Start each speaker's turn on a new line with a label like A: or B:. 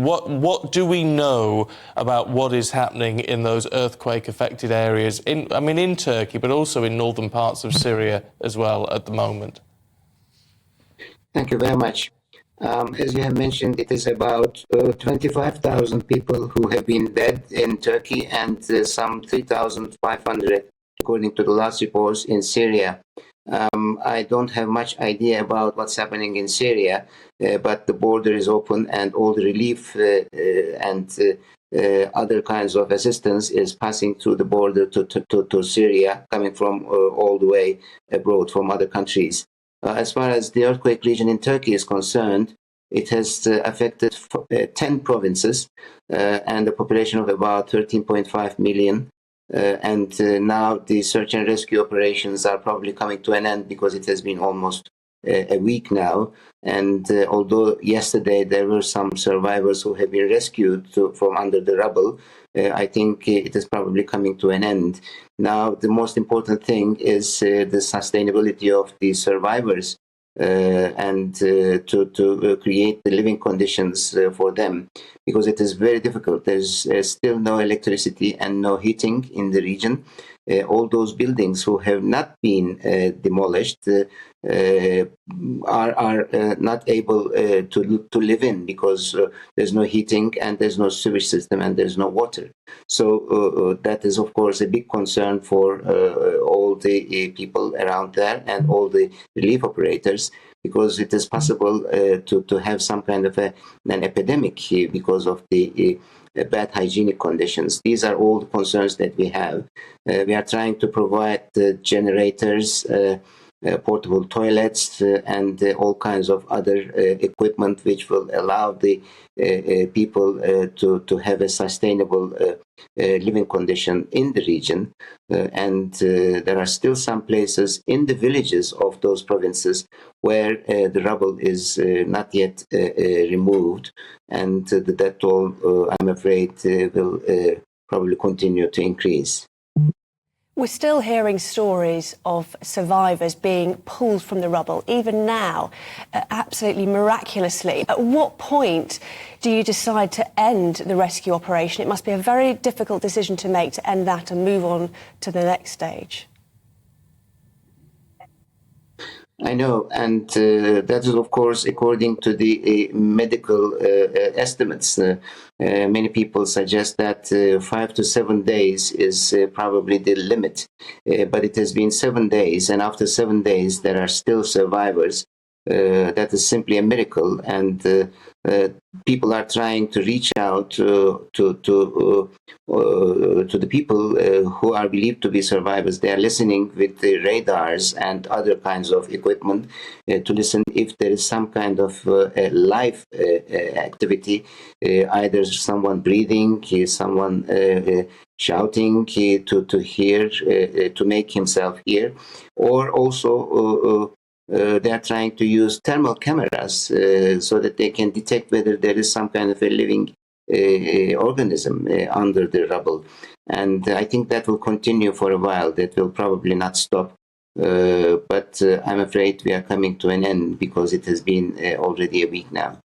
A: What do we know about what is happening in those earthquake-affected areas, in Turkey, but also in northern parts of Syria as well at the moment?
B: Thank you very much. As you have mentioned, it is about 25,000 people who have been dead in Turkey and some 3,500, according to the last reports, in Syria. I don't have much idea about what's happening in Syria, but the border is open and all the relief and other kinds of assistance is passing through the border to Syria, coming from all the way abroad from other countries. As far as the earthquake region in Turkey is concerned, it has affected 10 provinces and a population of about 13.5 million. And now the search and rescue operations are probably coming to an end because it has been almost a week now. And although yesterday there were some survivors who have been rescued from under the rubble, I think it is probably coming to an end. Now, the most important thing is the sustainability of the survivors and to create the living conditions for them, because it is very difficult. There's still no electricity and no heating in the region. All those buildings who have not been demolished are not able to live in, because there's no heating and there's no sewage system and there's no water. So that is, of course, a big concern for all the people around there and all the relief operators, because it is possible to have some kind of an epidemic here because of the bad hygienic conditions. These are all the concerns that we have. We are trying to provide generators, portable toilets, and all kinds of other equipment which will allow the people to have a sustainable living condition in the region. And there are still some places in the villages of those provinces where the rubble is not yet removed, and the death toll, I'm afraid, will probably continue to increase.
C: We're still hearing stories of survivors being pulled from the rubble, even now, absolutely miraculously. At what point do you decide to end the rescue operation? It must be a very difficult decision to make, to end that and move on to the next stage.
B: I know, and that is, of course, according to the medical estimates. Many people suggest that 5 to 7 days is probably the limit, but it has been 7 days, and after 7 days there are still survivors. That is simply a miracle, and people are trying to reach out to the people who are believed to be survivors. They are listening with the radars and other kinds of equipment to listen if there is some kind of life activity, either someone breathing, someone shouting to hear, to make himself hear, or also they are trying to use thermal cameras so that they can detect whether there is some kind of a living organism under the rubble. And I think that will continue for a while. That will probably not stop. But I'm afraid we are coming to an end, because it has been already a week now.